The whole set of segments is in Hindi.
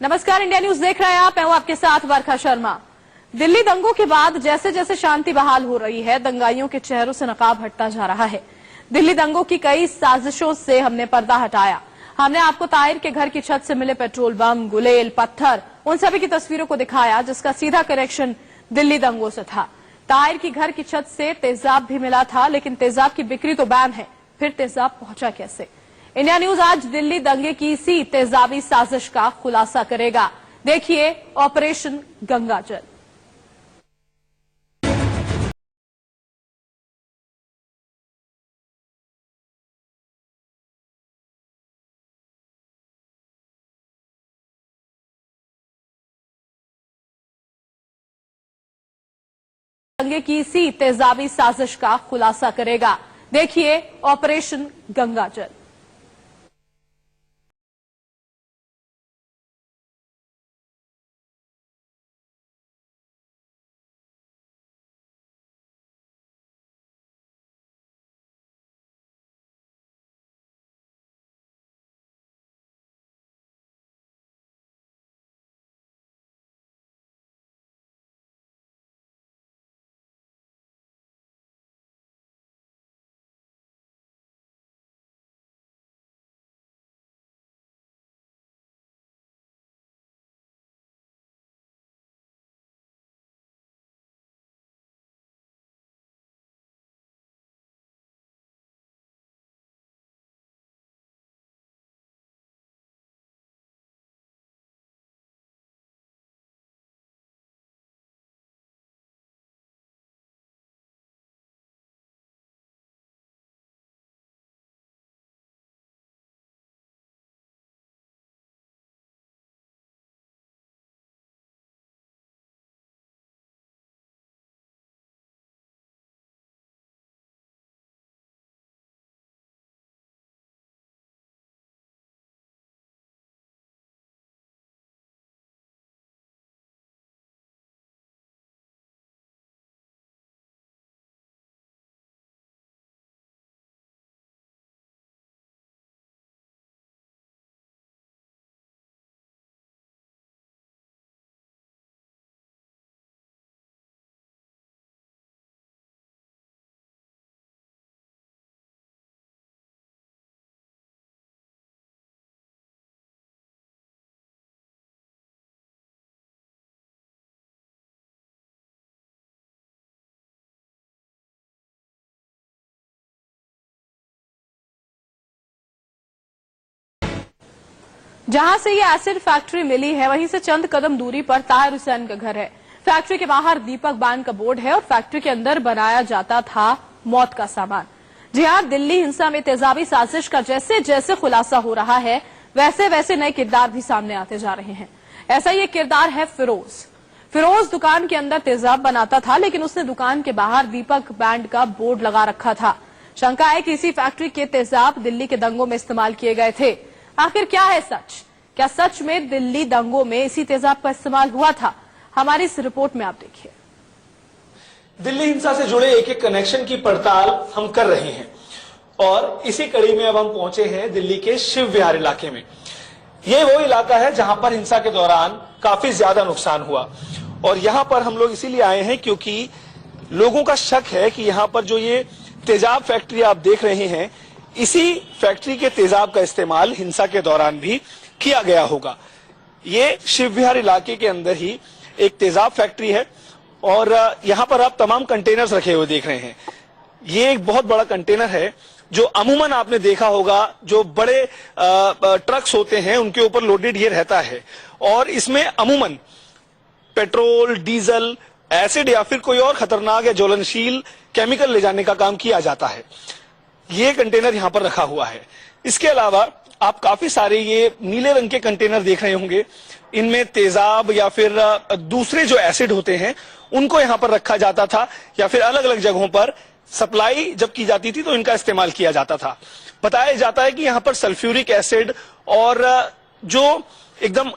नमस्कार, इंडिया न्यूज देख रहे हैं आप। मैं हूं आपके साथ वर्षा शर्मा। दिल्ली दंगों के बाद जैसे जैसे शांति बहाल हो रही है, दंगाइयों के चेहरों से नकाब हटता जा रहा है। दिल्ली दंगों की कई साजिशों से हमने पर्दा हटाया। हमने आपको ताहिर के घर की छत से मिले पेट्रोल बम, गुलेल, पत्थर, उन सभी की तस्वीरों को दिखाया जिसका सीधा कनेक्शन दिल्ली दंगों से था। ताहिर की घर की छत से तेजाब भी मिला था, लेकिन तेजाब की बिक्री तो बैन है, फिर तेजाब पहुंचा कैसे? इंडिया न्यूज आज दिल्ली दंगे की इसी तेजाबी साजिश का खुलासा करेगा। देखिए ऑपरेशन गंगाजल। दंगे की इसी तेजाबी साजिश का खुलासा करेगा। देखिए ऑपरेशन गंगाजल। जहां से ये एसिड फैक्ट्री मिली है, वहीं से चंद कदम दूरी पर ताहिर हुसैन का घर है। फैक्ट्री के बाहर दीपक बैंड का बोर्ड है और फैक्ट्री के अंदर बनाया जाता था मौत का सामान। जी हां, दिल्ली हिंसा में तेजाबी साजिश का जैसे जैसे खुलासा हो रहा है, वैसे वैसे नए किरदार भी सामने आते जा रहे हैं। ऐसा ये किरदार है फिरोज दुकान के अंदर तेजाब बनाता था, लेकिन उसने दुकान के बाहर दीपक बैंड का बोर्ड लगा रखा था। शंका है कि इसी फैक्ट्री के तेजाब दिल्ली के दंगों में इस्तेमाल किए गए थे। आखिर क्या है सच? क्या सच में दिल्ली दंगों में इसी तेजाब का इस्तेमाल हुआ था? हमारी इस रिपोर्ट में आप देखिए। दिल्ली हिंसा से जुड़े एक एक कनेक्शन की पड़ताल हम कर रहे हैं और इसी कड़ी में अब हम पहुंचे हैं दिल्ली के शिव विहार इलाके में। ये वो इलाका है जहां पर हिंसा के दौरान काफी ज्यादा नुकसान हुआ और यहां पर हम लोग इसीलिए आए हैं क्योंकि लोगों का शक है कि यहां पर जो ये तेजाब फैक्ट्री आप देख रहे हैं, इसी फैक्ट्री के तेजाब का इस्तेमाल हिंसा के दौरान भी किया गया होगा। ये शिव विहार इलाके के अंदर ही एक तेजाब फैक्ट्री है और यहां पर आप तमाम कंटेनर्स रखे हुए देख रहे हैं। ये एक बहुत बड़ा कंटेनर है जो अमूमन आपने देखा होगा, जो बड़े ट्रक्स होते हैं उनके ऊपर लोडेड ये रहता है और इसमें अमूमन पेट्रोल, डीजल, एसिड या फिर कोई और खतरनाक या ज्वलनशील केमिकल ले जाने का काम किया जाता है। ये कंटेनर यहां पर रखा हुआ है। इसके अलावा आप काफी सारे ये नीले रंग के कंटेनर देख रहे होंगे, इनमें तेजाब या फिर दूसरे जो एसिड होते हैं उनको यहां पर रखा जाता था या फिर अलग अलग जगहों पर सप्लाई जब की जाती थी तो इनका इस्तेमाल किया जाता था। बताया जाता है कि यहां पर सल्फ्यूरिक एसिड और जो एकदम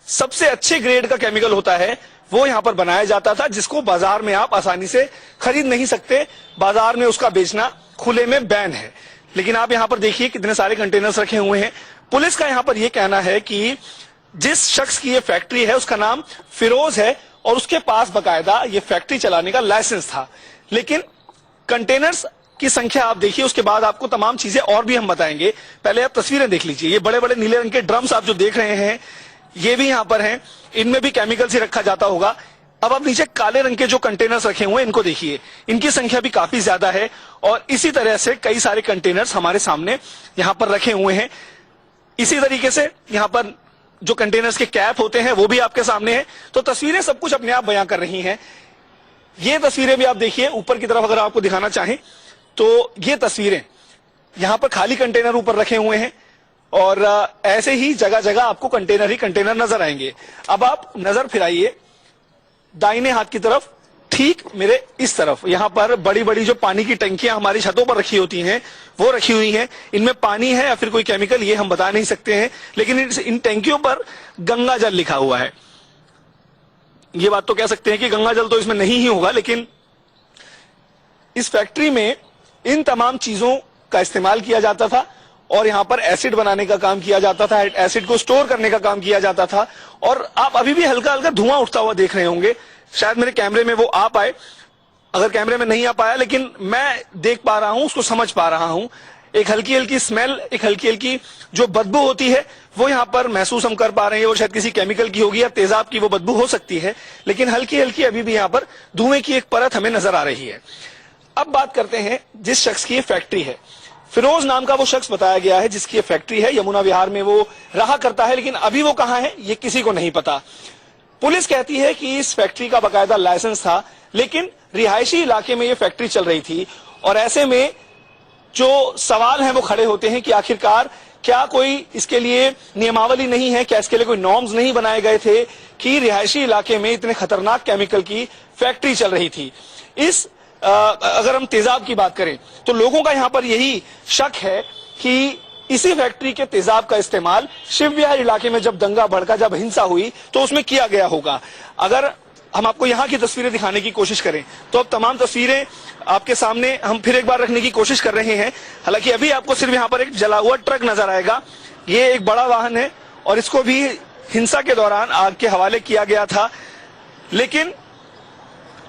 सबसे अच्छे ग्रेड का केमिकल होता है वो यहां पर बनाया जाता था, जिसको बाजार में आप आसानी से खरीद नहीं सकते। बाजार में उसका बेचना खुले में बैन है। लेकिन आप यहां पर देखिए कितने सारे कंटेनर्स रखे हुए हैं। पुलिस का यहां पर यह कहना है कि जिस शख्स की ये फैक्ट्री है उसका नाम फिरोज है और उसके पास बकायदा ये फैक्ट्री चलाने का लाइसेंस था। लेकिन कंटेनर्स की संख्या आप देखिए, उसके बाद आपको तमाम चीजें और भी हम बताएंगे। पहले आप तस्वीरें देख लीजिए। ये बड़े बड़े नीले रंग के ड्रम्स आप जो देख रहे हैं ये भी यहां पर हैं, इनमें भी केमिकल्स ही रखा जाता होगा। अब आप नीचे काले रंग के जो कंटेनर्स रखे हुए हैं इनको देखिए, इनकी संख्या भी काफी ज्यादा है और इसी तरह से कई सारे कंटेनर्स हमारे सामने यहां पर रखे हुए हैं। इसी तरीके से यहां पर जो कंटेनर्स के कैप होते हैं वो भी आपके सामने है। तो तस्वीरें सब कुछ अपने आप बयां कर रही हैं। ये तस्वीरें भी आप देखिए ऊपर की तरफ, अगर आपको दिखाना चाहें तो ये तस्वीरें, यहां पर खाली कंटेनर ऊपर रखे हुए हैं और ऐसे ही जगह जगह आपको कंटेनर ही कंटेनर नजर आएंगे। अब आप नजर फिराइए दाहिने हाथ की तरफ, ठीक मेरे इस तरफ, यहां पर बड़ी बड़ी जो पानी की टंकियां हमारी छतों पर रखी होती हैं वो रखी हुई हैं। इनमें पानी है या फिर कोई केमिकल ये हम बता नहीं सकते हैं, लेकिन इन टंकियों पर गंगा जल लिखा हुआ है। ये बात तो कह सकते हैं कि गंगा जल तो इसमें नहीं ही होगा, लेकिन इस फैक्ट्री में इन तमाम चीजों का इस्तेमाल किया जाता था और यहां पर एसिड बनाने का काम किया जाता था, एसिड को स्टोर करने का काम किया जाता था। और आप अभी भी हल्का हल्का धुआं उठता हुआ देख रहे होंगे, शायद मेरे कैमरे में वो आ पाए, अगर कैमरे में नहीं आ पाया, लेकिन मैं देख पा रहा हूं, उसको समझ पा रहा हूं। एक हल्की हल्की स्मेल, एक हल्की हल्की जो बदबू होती है वो यहां पर महसूस हम कर पा रहे हैं। वो शायद किसी केमिकल की होगी या तेजाब की वो बदबू हो सकती है, लेकिन हल्की हल्की अभी भी यहां पर धुएं की एक परत हमें नजर आ रही है। अब बात करते हैं जिस शख्स की ये फैक्ट्री है। फिरोज नाम का वो शख्स बताया गया है जिसकी ये फैक्ट्री है। यमुना विहार में वो रहा करता है, लेकिन अभी वो कहां है ये किसी को नहीं पता। पुलिस कहती है कि इस फैक्ट्री का बाकायदा लाइसेंस था, लेकिन रिहायशी इलाके में ये फैक्ट्री चल रही थी और ऐसे में जो सवाल हैं वो खड़े होते हैं कि आखिरकार क्या कोई इसके लिए नियमावली नहीं है, क्या इसके लिए कोई नॉर्म्स नहीं बनाए गए थे कि रिहायशी इलाके में इतने खतरनाक केमिकल की फैक्ट्री चल रही थी। अगर हम तेजाब की बात करें तो लोगों का यहां पर यही शक है कि इसी फैक्ट्री के तेजाब का इस्तेमाल शिव विहार इलाके में जब दंगा भड़का, जब हिंसा हुई तो उसमें किया गया होगा। अगर हम आपको यहां की तस्वीरें दिखाने की कोशिश करें तो अब तमाम तस्वीरें आपके सामने हम फिर एक बार रखने की कोशिश कर रहे हैं। हालांकि अभी आपको सिर्फ यहां पर एक जला हुआ ट्रक नजर आएगा। ये एक बड़ा वाहन है और इसको भी हिंसा के दौरान आग के हवाले किया गया था, लेकिन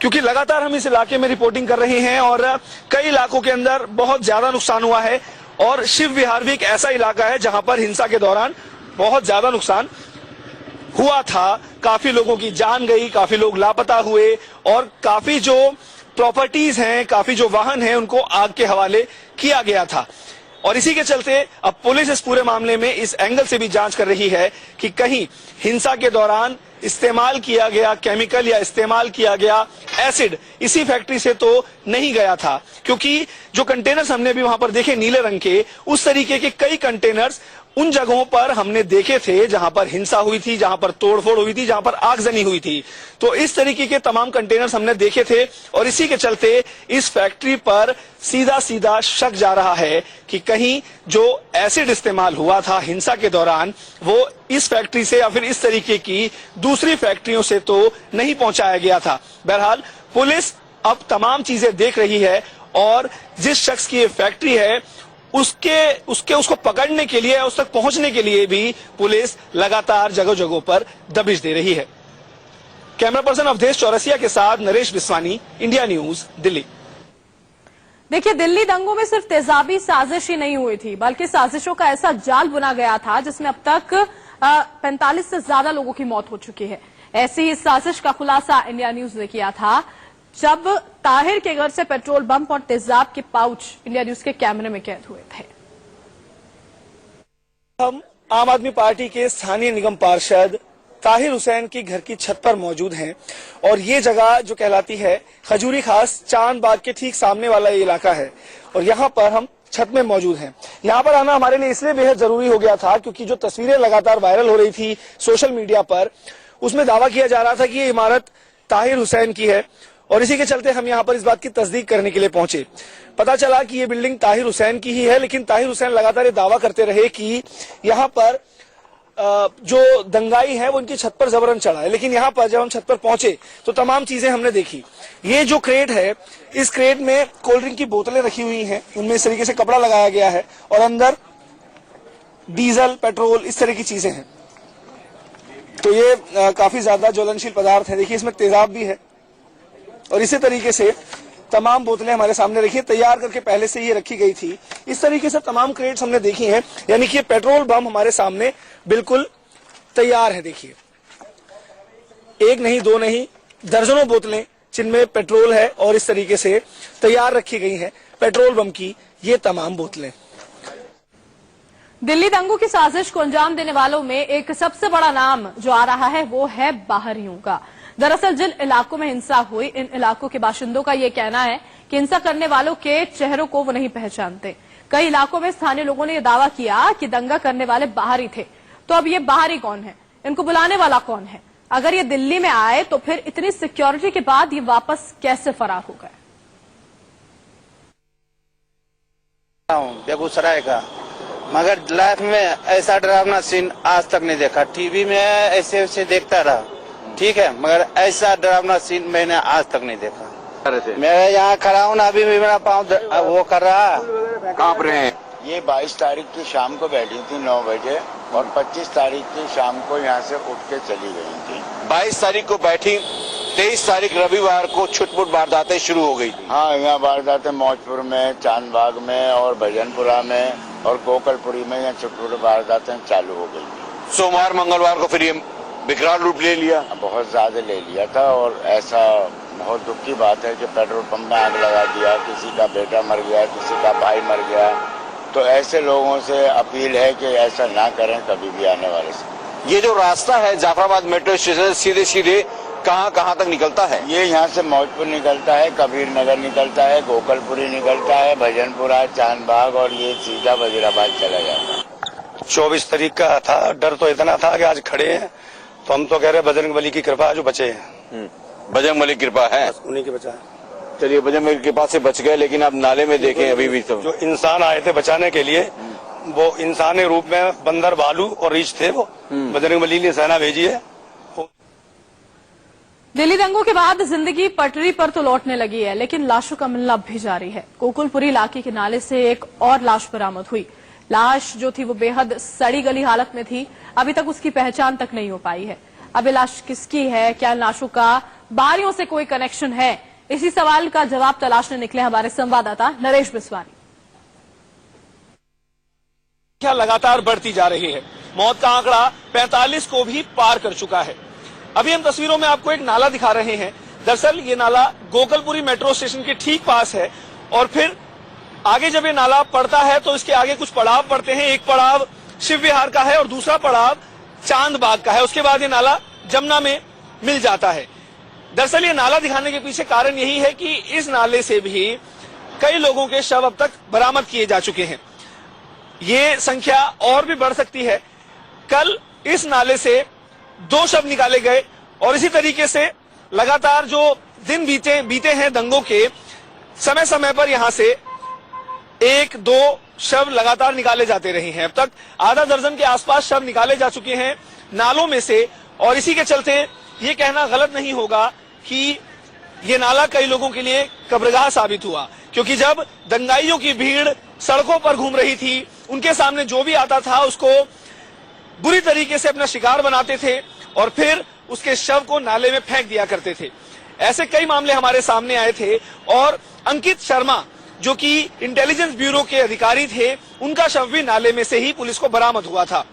क्योंकि लगातार हम इस इलाके में रिपोर्टिंग कर रहे हैं और कई इलाकों के अंदर बहुत ज्यादा नुकसान हुआ है और शिव विहार भी एक ऐसा इलाका है जहां पर हिंसा के दौरान बहुत ज्यादा नुकसान हुआ था। काफी लोगों की जान गई, काफी लोग लापता हुए और काफी जो प्रॉपर्टीज हैं, काफी जो वाहन हैं उनको आग के हवाले किया गया था। और इसी के चलते अब पुलिस इस पूरे मामले में इस एंगल से भी जांच कर रही है कि कहीं हिंसा के दौरान इस्तेमाल किया गया केमिकल या इस्तेमाल किया गया एसिड इसी फैक्ट्री से तो नहीं गया था, क्योंकि जो कंटेनर्स हमने भी वहां पर देखे नीले रंग के, उस तरीके के कई कंटेनर्स उन जगहों पर हमने देखे थे जहां पर हिंसा हुई थी, जहां पर तोड़फोड़ हुई थी, जहां पर आगजनी हुई थी। तो इस तरीके के तमाम कंटेनर्स हमने देखे थे और इसी के चलते इस फैक्ट्री पर सीधा सीधा शक जा रहा है कि कहीं जो एसिड इस्तेमाल हुआ था हिंसा के दौरान वो इस फैक्ट्री से या फिर इस तरीके की दूसरी फैक्ट्रियों से तो नहीं पहुंचाया गया था। बहरहाल पुलिस अब तमाम चीजें देख रही है और जिस शख्स की ये फैक्ट्री है उसको पकड़ने के लिए, उस तक पहुंचने के लिए भी पुलिस लगातार जगह जगहों पर दबिश दे रही है। कैमरा पर्सन अवधेश चौरसिया के साथ नरेश बिस्वानी, इंडिया न्यूज, दिल्ली। देखिए, दिल्ली दंगों में सिर्फ तेजाबी साजिश ही नहीं हुई थी, बल्कि साजिशों का ऐसा जाल बुना गया था जिसमें अब तक 45 से ज्यादा लोगों की मौत हो चुकी है। ऐसी ही साजिश का खुलासा इंडिया न्यूज ने किया था जब ताहिर के घर से पेट्रोल बम और तेजाब के पाउच इंडिया न्यूज के कैमरे में कैद हुए थे। हम आम आदमी पार्टी के स्थानीय निगम पार्षद ताहिर हुसैन की घर की छत पर मौजूद हैं और ये जगह जो कहलाती है खजूरी खास चांद बाग के ठीक सामने वाला ये इलाका है और यहाँ पर हम छत में मौजूद हैं। यहाँ पर आना हमारे लिए इसलिए बेहद जरूरी हो गया था क्योंकि जो तस्वीरें लगातार वायरल हो रही थी सोशल मीडिया पर, उसमें दावा किया जा रहा था कि ये इमारत ताहिर हुसैन की है और इसी के चलते हम यहाँ पर इस बात की तस्दीक करने के लिए पहुंचे। पता चला कि ये बिल्डिंग ताहिर हुसैन की ही है, लेकिन ताहिर हुसैन लगातार ये दावा करते रहे कि यहाँ पर जो दंगाई है वो इनकी छत पर जबरन चढ़ा है। लेकिन यहाँ पर जब हम छत पर पहुंचे तो तमाम चीजें हमने देखी। ये जो क्रेट है, इस क्रेट में कोल्ड ड्रिंक की बोतलें रखी हुई हैं, उनमें इस तरीके से कपड़ा लगाया गया है और अंदर डीजल, पेट्रोल, इस तरह की चीजें हैं। तो ये काफी ज्यादा ज्वलनशील पदार्थ है। देखिए इसमें तेजाब भी है और इसी तरीके से तमाम बोतलें हमारे सामने रखी, तैयार करके पहले से ये रखी गई थी। इस तरीके से तमाम क्रेट्स हमने देखी हैं, यानी कि ये पेट्रोल बम हमारे सामने बिल्कुल तैयार है। देखिए एक नहीं दो नहीं दर्जनों बोतलें जिनमें पेट्रोल है और इस तरीके से तैयार रखी गई हैं पेट्रोल बम की ये तमाम बोतलें। दिल्ली दंगों की साजिश को अंजाम देने वालों में एक सबसे बड़ा नाम जो आ रहा है वो है बाहरियों का। दरअसल जिन इलाकों में हिंसा हुई, इन इलाकों के बाशिंदों का ये कहना है कि हिंसा करने वालों के चेहरों को वो नहीं पहचानते। कई इलाकों में स्थानीय लोगों ने यह दावा किया कि दंगा करने वाले बाहरी थे। तो अब ये बाहरी कौन है, इनको बुलाने वाला कौन है? अगर ये दिल्ली में आए तो फिर इतनी सिक्योरिटी के बाद ये वापस कैसे फरार हो गए? बेगूसराय का, मगर लाइफ में ऐसा डरावना सीन आज तक नहीं देखा। टीवी में ऐसे ऐसे देखता रहा, ठीक है, मगर ऐसा डरावना सीन मैंने आज तक नहीं देखा। मैं यहाँ खड़ा हूँ ना, अभी भी मेरा पाँव वो कर रहा। कांप रहे हैं। ये 22 तारीख की शाम को बैठी थी 9 बजे और 25 तारीख की शाम को यहाँ से उठ के चली गई थी। 22 तारीख को बैठी, 23 तारीख रविवार को छुटपुट वारदातें शुरू हो गई थी। हाँ, यहाँ वारदातें मौजपुर में, चांदबाग में और भजनपुरा में और गोकलपुरी में यहाँ छुटपुट वारदातें चालू हो गई थी। सोमवार मंगलवार को फिर ये विकराल रूप ले लिया। बहुत ज्यादा ले लिया था और ऐसा बहुत दुख की बात है कि पेट्रोल पंप में आग लगा दिया, किसी का बेटा मर गया, किसी का भाई मर गया। तो ऐसे लोगों से अपील है कि ऐसा ना करें कभी भी आने वाले से। ये जो रास्ता है जाफराबाद मेट्रो स्टेशन सीधे सीधे कहाँ तक निकलता है? ये यहाँ से मौजपुर निकलता है, कबीर नगर निकलता है, गोकलपुरी निकलता है, भजनपुरा, चांदबाग और ये सीधा वजीराबाद चला जाता है। 24 तारीख का था। डर तो इतना था कि आज खड़े हैं तो हम तो कह रहे हैं बजरंगबली की कृपा जो बचे हैं। बजरंगबली की कृपा है, उन्हीं की बचा। चलिए बजरंगबली की कृपा से बच गए, लेकिन अब नाले में देखें अभी भी तो जो इंसान आए थे बचाने के लिए वो इंसानी रूप में बंदर, भालू और रीछ थे। वो बजरंगबली ने सेना भेजी है। दिल्ली दंगों के बाद जिंदगी पटरी पर तो लौटने लगी है, लेकिन लाशों का मिलना अब भी जारी है। गोकुलपुरी इलाके के नाले से एक और लाश बरामद हुई। लाश जो थी वो बेहद सड़ी गली हालत में थी। अभी तक उसकी पहचान तक नहीं हो पाई है। अब ये लाश किसकी है, क्या लाशों का बाहरियों से कोई कनेक्शन है, इसी सवाल का जवाब तलाशने निकले हमारे संवाददाता नरेश बिस्वानी। क्या लगातार बढ़ती जा रही है। मौत का आंकड़ा 45 को भी पार कर चुका है। अभी हम तस्वीरों में आपको एक नाला दिखा रहे हैं। दरअसल ये नाला गोकलपुरी मेट्रो स्टेशन के ठीक पास है और फिर आगे जब ये नाला पड़ता है तो इसके आगे कुछ पड़ाव पड़ते हैं। एक पड़ाव शिव विहार का है और दूसरा पड़ाव चांदबाग का है। उसके बाद ये नाला जमुना में मिल जाता है। दरअसल ये नाला दिखाने के पीछे कारण यही है कि इस नाले से भी कई लोगों के शव अब तक बरामद किए जा चुके हैं। ये संख्या और भी बढ़ सकती है। कल इस नाले से 2 शव निकाले गए और इसी तरीके से लगातार जो दिन बीते हैं दंगों के, समय समय पर यहां से 1-2 शव लगातार निकाले जाते रहे हैं। अब तक आधा दर्जन के आसपास शव निकाले जा चुके हैं नालों में से। और इसी के चलते ये कहना गलत नहीं होगा कि ये नाला कई लोगों के लिए कब्रगाह साबित हुआ, क्योंकि जब दंगाइयों की भीड़ सड़कों पर घूम रही थी, उनके सामने जो भी आता था उसको बुरी तरीके से अपना शिकार बनाते थे और फिर उसके शव को नाले में फेंक दिया करते थे। ऐसे कई मामले हमारे सामने आए थे और अंकित शर्मा जो कि इंटेलिजेंस ब्यूरो के अधिकारी थे, उनका शव भी नाले में से ही पुलिस को बरामद हुआ था।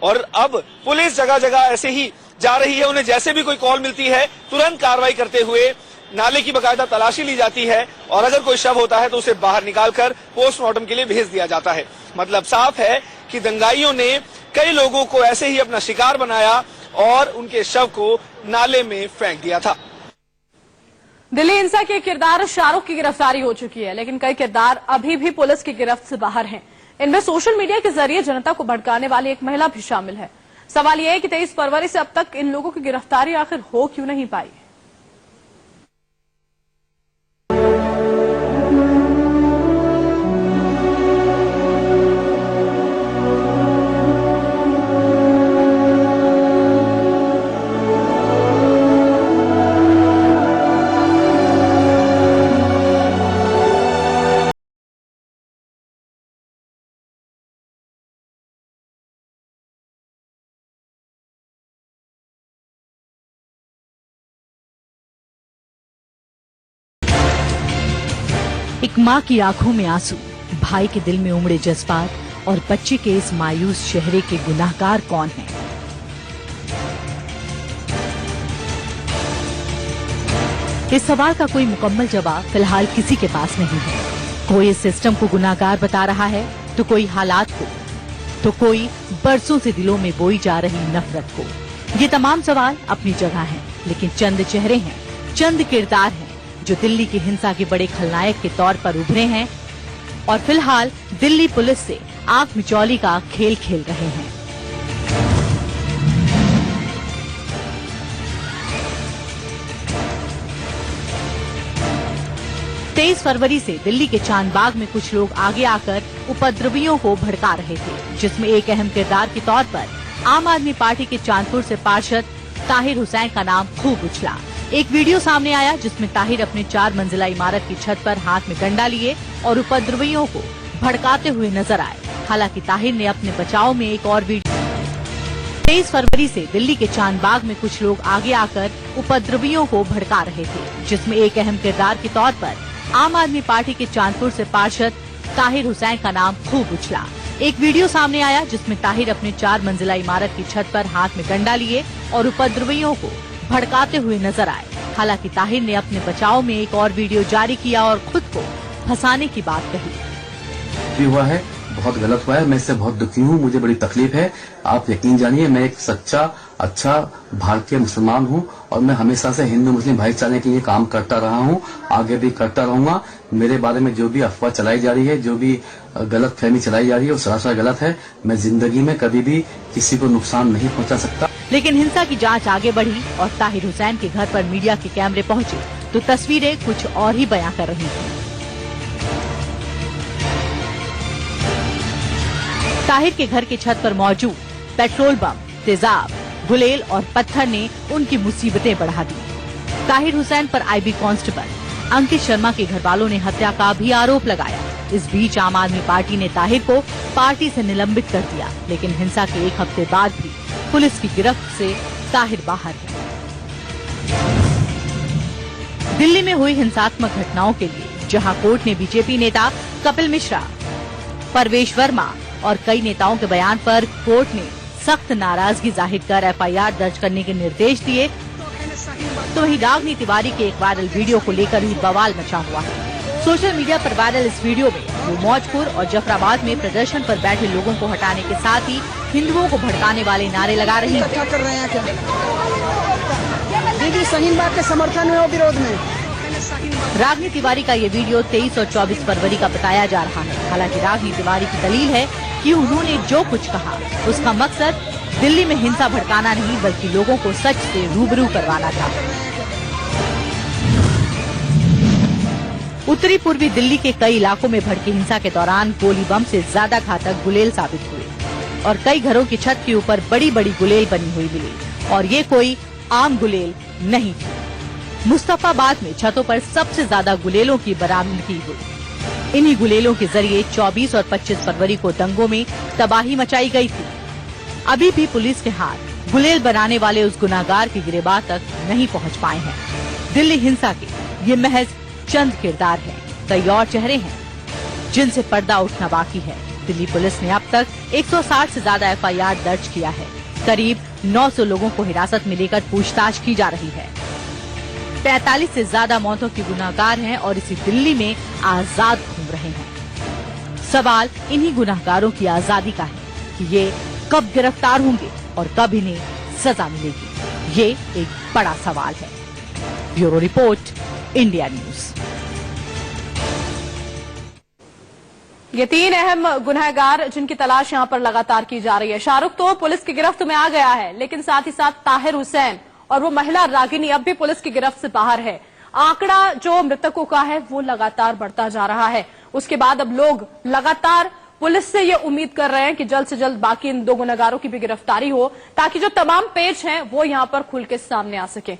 और अब पुलिस जगह जगह ऐसे ही जा रही है। उन्हें जैसे भी कोई कॉल मिलती है तुरंत कार्रवाई करते हुए नाले की बकायदा तलाशी ली जाती है और अगर कोई शव होता है तो उसे बाहर निकालकर पोस्टमार्टम के लिए भेज दिया जाता है। मतलब साफ है कि दंगाइयों ने कई लोगों को ऐसे ही अपना शिकार बनाया और उनके शव को नाले में फेंक दिया था। दिल्ली हिंसा के किरदार शाहरुख की गिरफ्तारी हो चुकी है, लेकिन कई किरदार अभी भी पुलिस की गिरफ्त से बाहर हैं। इनमें सोशल मीडिया के जरिए जनता को भड़काने वाली एक महिला भी शामिल है। सवाल यह है कि 23 फरवरी से अब तक इन लोगों की गिरफ्तारी आखिर हो क्यों नहीं पाई। एक माँ की आंखों में आंसू, भाई के दिल में उमड़े जज्बात और बच्चे के इस मायूस चेहरे के गुनाहगार कौन हैं? इस सवाल का कोई मुकम्मल जवाब फिलहाल किसी के पास नहीं है। कोई इस सिस्टम को गुनाहगार बता रहा है, तो कोई हालात को, तो कोई बरसों से दिलों में बोई जा रही नफरत को। ये तमाम सवाल अपनी जगह हैं, लेकिन चंद चेहरे हैं, चंद किरदार हैं जो दिल्ली की हिंसा के बड़े खलनायक के तौर पर उभरे हैं और फिलहाल दिल्ली पुलिस से आंख मिचौली का खेल खेल रहे हैं। तेईस फरवरी से दिल्ली के चांदबाग में कुछ लोग आगे आकर उपद्रवियों को भड़का रहे थे, जिसमें एक अहम किरदार के तौर पर आम आदमी पार्टी के चांदपुर से पार्षद ताहिर हुसैन का नाम खूब उछला। एक वीडियो सामने आया जिसमें ताहिर अपने 4 मंजिला इमारत की छत पर हाथ में डंडा लिए और उपद्रवियों को भड़काते हुए नजर आए। हालांकि ताहिर ने अपने बचाव में एक और वीडियो 23 फरवरी से दिल्ली के चांदबाग में कुछ लोग आगे आकर उपद्रवियों को भड़का रहे थे, जिसमें एक अहम किरदार के तौर पर आम आदमी पार्टी के चांदपुर से पार्षद ताहिर हुसैन का नाम खूब उछला। एक वीडियो सामने आया जिसमें ताहिर अपने 4 मंजिला इमारत की छत पर हाथ में डंडा लिए और उपद्रवियों को भड़काते हुए नजर आए। हालांकि ताहिर ने अपने बचाव में एक और वीडियो जारी किया और खुद को फंसाने की बात कही। भी हुआ है, बहुत गलत हुआ है, मैं इससे बहुत दुखी हूँ, मुझे बड़ी तकलीफ है। आप यकीन जानिए, मैं एक सच्चा अच्छा भारतीय मुसलमान हूँ और मैं हमेशा से हिंदू मुस्लिम भाईचारे के लिए काम करता रहा हूँ, आगे भी करता रहूंगा। मेरे बारे में जो भी अफवाह चलाई जा रही है, जो भी गलत फहमी चलाई जा रही है, वो सरासर गलत है। मैं जिंदगी में कभी भी किसी को नुकसान नहीं पहुँचा सकता। लेकिन हिंसा की जांच आगे बढ़ी और ताहिर हुसैन के घर पर मीडिया के कैमरे पहुंचे तो तस्वीरें कुछ और ही बयां कर रही थी। ताहिर के घर की छत पर मौजूद पेट्रोल बम, तेजाब, गुलेल और पत्थर ने उनकी मुसीबतें बढ़ा दी। ताहिर हुसैन पर आईबी कांस्टेबल अंकित शर्मा के घर वालों ने हत्या का भी आरोप लगाया। इस बीच आम आदमी पार्टी ने ताहिर को पार्टी से निलंबित कर दिया, लेकिन हिंसा के एक हफ्ते बाद भी पुलिस की गिरफ्त से ताहिर बाहर है। दिल्ली में हुई हिंसात्मक घटनाओं के लिए जहां कोर्ट ने बीजेपी नेता कपिल मिश्रा, परवेश वर्मा और कई नेताओं के बयान पर कोर्ट ने सख्त नाराजगी जाहिर कर एफआईआर दर्ज करने के निर्देश दिए, तो वहीं रागनी तिवारी के एक वायरल वीडियो को लेकर ही बवाल मचा हुआ है। सोशल मीडिया पर वायरल इस वीडियो में वो मौजपुर और जफराबाद में प्रदर्शन पर बैठे लोगों को हटाने के साथ ही हिंदुओं को भड़काने वाले नारे लगा रही है। क्या कर रहे हैं? क्या दीदी शाहीन बाग के समर्थन में और विरोध में? रागनी तिवारी का ये वीडियो 23 और 24 फरवरी का बताया जा रहा है। हालांकि रागनी तिवारी की दलील है कि उन्होंने जो कुछ कहा उसका मकसद दिल्ली में हिंसा भड़काना नहीं, बल्कि लोगों को सच से रूबरू करवाना था। उत्तरी पूर्वी दिल्ली के कई इलाकों में भड़की हिंसा के दौरान गोली बम से ज्यादा घातक गुलेल साबित हुए और कई घरों की छत के ऊपर बड़ी बड़ी गुलेल बनी हुई मिली और ये कोई आम गुलेल नहीं थी। मुस्तफाबाद में छतों पर सबसे ज्यादा गुलेलों की बरामदगी हुई। इन्हीं गुलेलों के जरिए 24 और 25 फरवरी को दंगों में तबाही मचाई गई थी। अभी भी पुलिस के हाथ गुलेल बनाने वाले उस गुनाहगार की गिरफ्तार तक नहीं पहुंच पाए हैं। दिल्ली हिंसा के ये महज चंद किरदार हैं, कई और चेहरे हैं जिनसे पर्दा उठना बाकी है। दिल्ली पुलिस ने अब तक 160 से ज्यादा एफआईआर दर्ज किया है। करीब 900 लोगों को हिरासत में लेकर पूछताछ की जा रही है। 45 से ज्यादा मौतों के गुनाहगार हैं और इसी दिल्ली में आजाद घूम रहे हैं। सवाल इन्हीं गुनाहगारों की आजादी का है कि ये कब गिरफ्तार होंगे और कब इन्हें सजा मिलेगी। ये एक बड़ा सवाल है। Bureau report, India news. ये 3 अहम गुनहगार जिनकी तलाश यहां पर लगातार की जा रही है। शाहरुख तो पुलिस की गिरफ्त में आ गया है, लेकिन साथ ही साथ ताहिर हुसैन और वो महिला रागिनी अब भी पुलिस की गिरफ्त से बाहर है। आंकड़ा जो मृतकों का है वो लगातार बढ़ता जा रहा है। उसके बाद अब लोग लगातार पुलिस से ये उम्मीद कर रहे हैं कि जल्द से जल्द बाकी इन 2 गुनहगारों की भी गिरफ्तारी हो, ताकि जो तमाम पेच हैं वो यहां पर खुल के सामने आ सके।